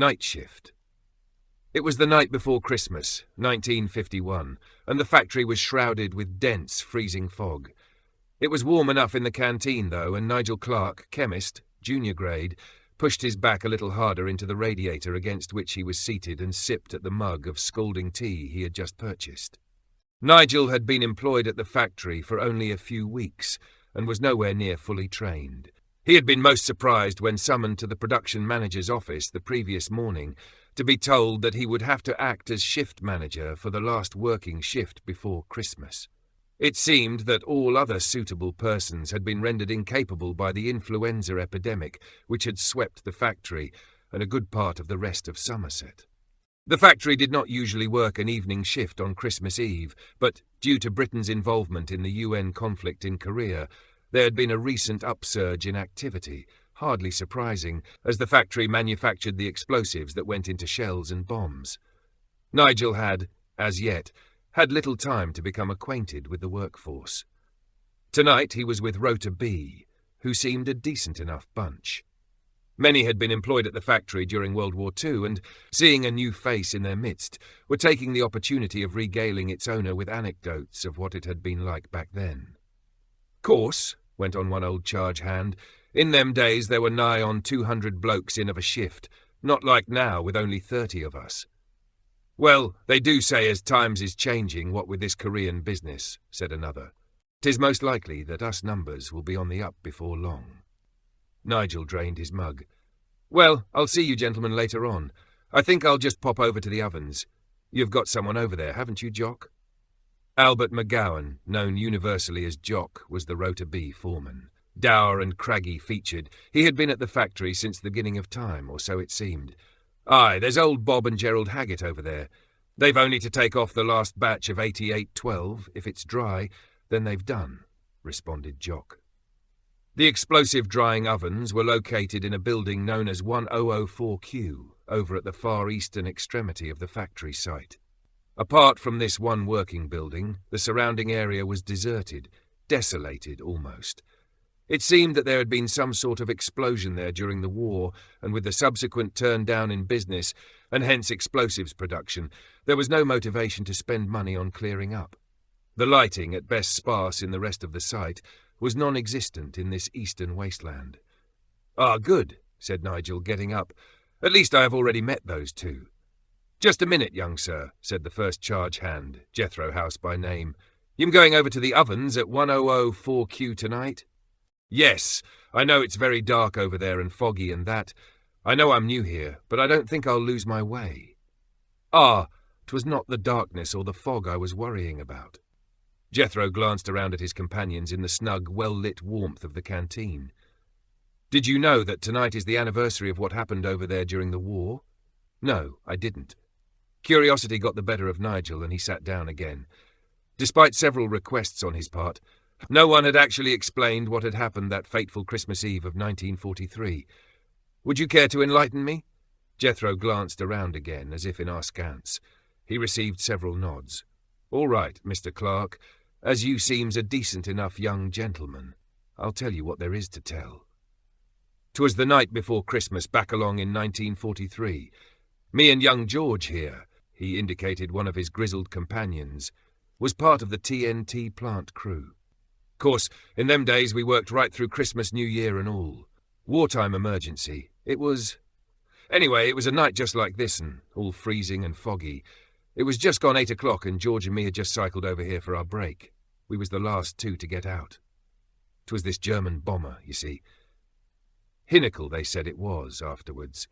Night shift. It was the night before Christmas, 1951, and the factory was shrouded with dense, freezing fog. It was warm enough in the canteen, though, and Nigel Clark, chemist, junior grade, pushed his back a little harder into the radiator against which he was seated and sipped at the mug of scalding tea he had just purchased. Nigel had been employed at the factory for only a few weeks and was nowhere near fully trained. He had been most surprised when summoned to the production manager's office the previous morning to be told that he would have to act as shift manager for the last working shift before Christmas. It seemed that all other suitable persons had been rendered incapable by the influenza epidemic which had swept the factory and a good part of the rest of Somerset. The factory did not usually work an evening shift on Christmas Eve, but due to Britain's involvement in the UN conflict in Korea, there had been a recent upsurge in activity, hardly surprising, as the factory manufactured the explosives that went into shells and bombs. Nigel had, as yet, had little time to become acquainted with the workforce. Tonight he was with Rota B, who seemed a decent enough bunch. Many had been employed at the factory during World War II and, seeing a new face in their midst, were taking the opportunity of regaling its owner with anecdotes of what it had been like back then. "Course," went on one old charge hand, "in them days there were nigh on 200 blokes in of a shift, not like now with only 30 of us." "Well, they do say as times is changing, what with this Korean business," said another. "'Tis most likely that us numbers will be on the up before long." Nigel drained his mug. "Well, I'll see you gentlemen later on. I think I'll just pop over to the ovens. You've got someone over there, haven't you, Jock?" Albert McGowan, known universally as Jock, was the Rota B foreman. Dour and craggy-featured, he had been at the factory since the beginning of time, or so it seemed. "Aye, there's old Bob and Gerald Haggett over there. They've only to take off the last batch of 8812. If it's dry, then they've done," responded Jock. The explosive drying ovens were located in a building known as 1004Q, over at the far eastern extremity of the factory site. Apart from this one working building, the surrounding area was deserted, desolated almost. It seemed that there had been some sort of explosion there during the war, and with the subsequent turn down in business, and hence explosives production, there was no motivation to spend money on clearing up. The lighting, at best sparse in the rest of the site, was non-existent in this eastern wasteland. "Ah, good," said Nigel, getting up. "At least I have already met those two." "Just a minute, young sir," said the first charge hand, Jethro House by name. "You'm going over to the ovens at 1004Q tonight?" "Yes, I know it's very dark over there and foggy and that. I know I'm new here, but I don't think I'll lose my way." "Ah, 'twas not the darkness or the fog I was worrying about." Jethro glanced around at his companions in the snug, well-lit warmth of the canteen. "Did you know that tonight is the anniversary of what happened over there during the war?" "No, I didn't." Curiosity got the better of Nigel and he sat down again. Despite several requests on his part, no one had actually explained what had happened that fateful Christmas Eve of 1943. "Would you care to enlighten me?" Jethro glanced around again, as if in askance. He received several nods. "All right, Mr. Clark. As you seems a decent enough young gentleman, I'll tell you what there is to tell. 'Twas the night before Christmas back along in 1943. Me and young George here," he indicated one of his grizzled companions, "was part of the TNT plant crew. Course, in them days we worked right through Christmas, New Year and all. Wartime emergency. It was... Anyway, it was a night just like this and all freezing and foggy. It was just gone 8 o'clock and George and me had just cycled over here for our break. We was the last two to get out. 'Twas this German bomber, you see. Hinnicle, they said it was, afterwards.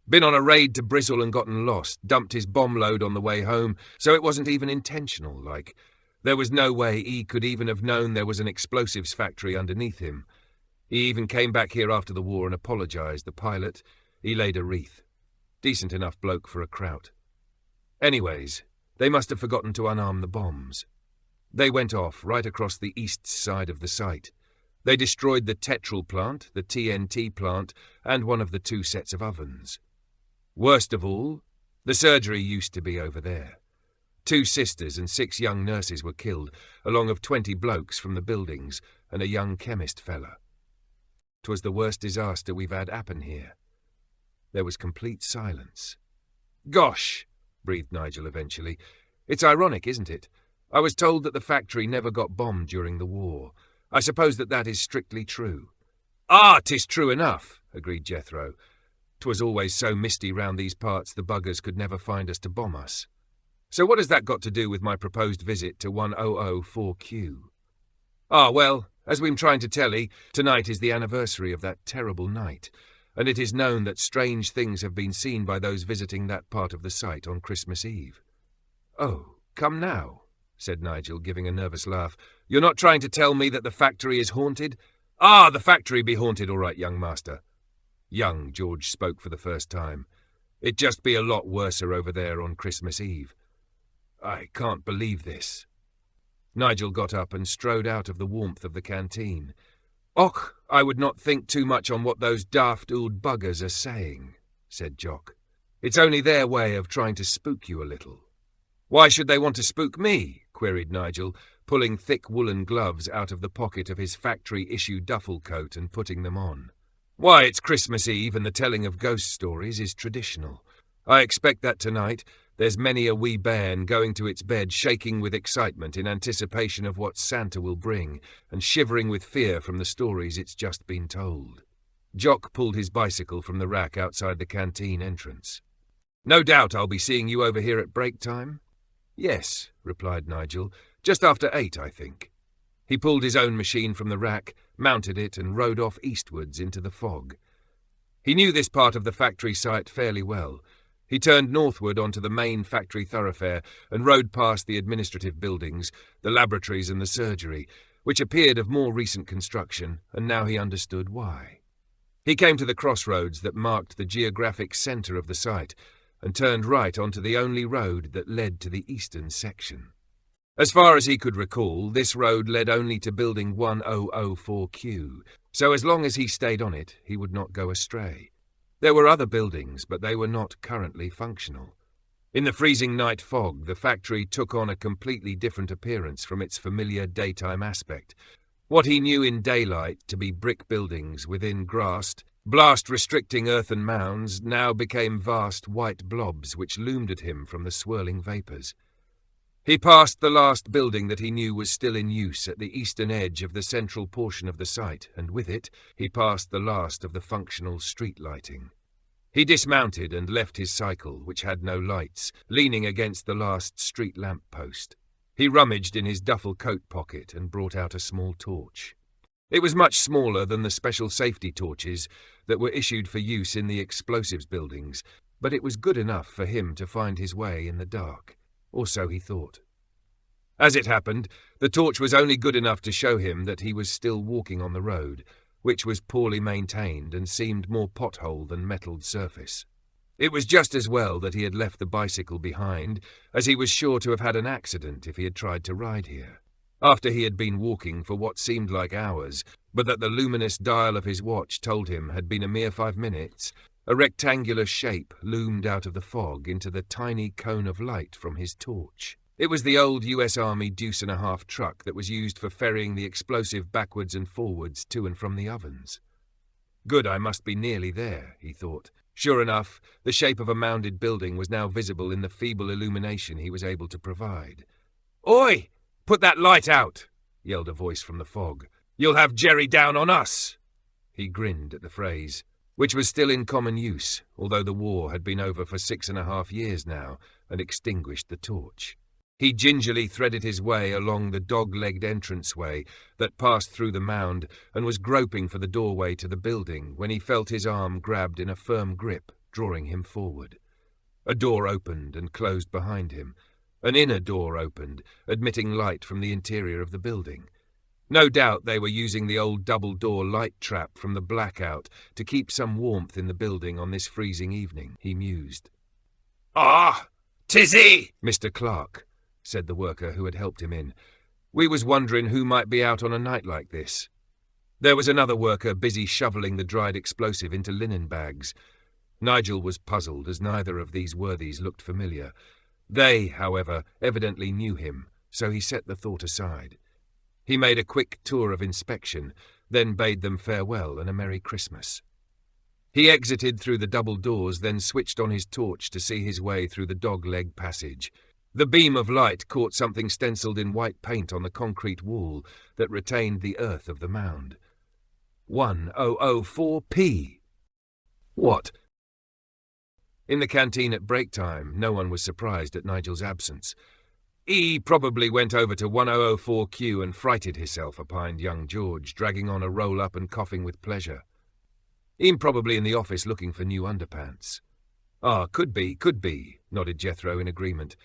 Been on a raid to Bristol and gotten lost, dumped his bomb load on the way home, so it wasn't even intentional, like. There was no way he could even have known there was an explosives factory underneath him. He even came back here after the war and apologised. The pilot, he laid a wreath. Decent enough bloke for a kraut. Anyways, they must have forgotten to unarm the bombs. They went off right across the east side of the site. They destroyed the Tetral plant, the TNT plant, and one of the 2 sets of ovens. Worst of all, the surgery used to be over there. 2 sisters and 6 young nurses were killed, along of 20 blokes from the buildings and a young chemist fella. 'Twas the worst disaster we've had happen here. There was complete silence. "Gosh," breathed Nigel eventually. "It's ironic, isn't it? I was told that the factory never got bombed during the war. I suppose that is strictly true." "Ah, 'tis true enough," agreed Jethro. "'Twas always so misty round these parts the buggers could never find us to bomb us. So what has that got to do with my proposed visit to 1004Q? Ah, well, as we'm trying to tell 'ee, tonight is the anniversary of that terrible night, and it is known that strange things have been seen by those visiting that part of the site on Christmas Eve." "Oh, come now," said Nigel, giving a nervous laugh. "You're not trying to tell me that the factory is haunted?" "Ah, the factory be haunted all right, young master." Young George spoke for the first time. "It just be a lot worser over there on Christmas Eve. I can't believe this." Nigel got up and strode out of the warmth of the canteen. "Och, I would not think too much on what those daft old buggers are saying," said Jock. "It's only their way of trying to spook you a little." "Why should they want to spook me?" queried Nigel, pulling thick woolen gloves out of the pocket of his factory-issue duffel coat and putting them on. "Why, it's Christmas Eve and the telling of ghost stories is traditional. I expect that tonight there's many a wee bairn going to its bed shaking with excitement in anticipation of what Santa will bring and shivering with fear from the stories it's just been told." Jock pulled his bicycle from the rack outside the canteen entrance. "No doubt I'll be seeing you over here at break time?" "Yes," replied Nigel. "Just after 8, I think." He pulled his own machine from the rack, mounted it, and rode off eastwards into the fog. He knew this part of the factory site fairly well. He turned northward onto the main factory thoroughfare and rode past the administrative buildings, the laboratories and the surgery, which appeared of more recent construction, and now he understood why. He came to the crossroads that marked the geographic centre of the site, and turned right onto the only road that led to the eastern section. As far as he could recall, this road led only to building 1004Q, so as long as he stayed on it, he would not go astray. There were other buildings, but they were not currently functional. In the freezing night fog, the factory took on a completely different appearance from its familiar daytime aspect. What he knew in daylight to be brick buildings within grassed, blast-restricting earthen mounds now became vast white blobs which loomed at him from the swirling vapours. He passed the last building that he knew was still in use at the eastern edge of the central portion of the site, and with it he passed the last of the functional street lighting. He dismounted and left his cycle, which had no lights, leaning against the last street lamp post. He rummaged in his duffel coat pocket and brought out a small torch. It was much smaller than the special safety torches that were issued for use in the explosives buildings, but it was good enough for him to find his way in the dark. Or so he thought. As it happened, the torch was only good enough to show him that he was still walking on the road, which was poorly maintained and seemed more pothole than metalled surface. It was just as well that he had left the bicycle behind, as he was sure to have had an accident if he had tried to ride here. After he had been walking for what seemed like hours, but that the luminous dial of his watch told him had been a mere 5 minutes, a rectangular shape loomed out of the fog into the tiny cone of light from his torch. It was the old US Army deuce-and-a-half truck that was used for ferrying the explosive backwards and forwards to and from the ovens. Good, I must be nearly there, he thought. Sure enough, the shape of a mounded building was now visible in the feeble illumination he was able to provide. "Oi! Put that light out!" yelled a voice from the fog. "You'll have Jerry down on us!" He grinned at the phrase, which was still in common use, although the war had been over for 6.5 years now and extinguished the torch. He gingerly threaded his way along the dog-legged entranceway that passed through the mound and was groping for the doorway to the building when he felt his arm grabbed in a firm grip, drawing him forward. A door opened and closed behind him. An inner door opened, admitting light from the interior of the building. No doubt they were using the old double-door light trap from the blackout to keep some warmth in the building on this freezing evening, he mused. "Ah, 'tis he, Mr. Clark," said the worker who had helped him in. "We was wondering who might be out on a night like this." There was another worker busy shoveling the dried explosive into linen bags. Nigel was puzzled, as neither of these worthies looked familiar. They, however, evidently knew him, so he set the thought aside. He made a quick tour of inspection, then bade them farewell and a Merry Christmas. He exited through the double doors, then switched on his torch to see his way through the dog-leg passage. The beam of light caught something stenciled in white paint on the concrete wall that retained the earth of the mound. 1004P. What? In the canteen at break time, no one was surprised at Nigel's absence. He probably went over to 1004Q and frighted himself, opined young George, dragging on a roll-up and coughing with pleasure. He'm probably in the office looking for new underpants. Ah, could be, nodded Jethro in agreement.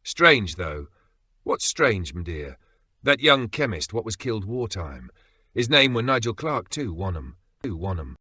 Strange, though. What's strange, m'dear? That young chemist what was killed wartime. His name were Nigel Clark too, Wanham.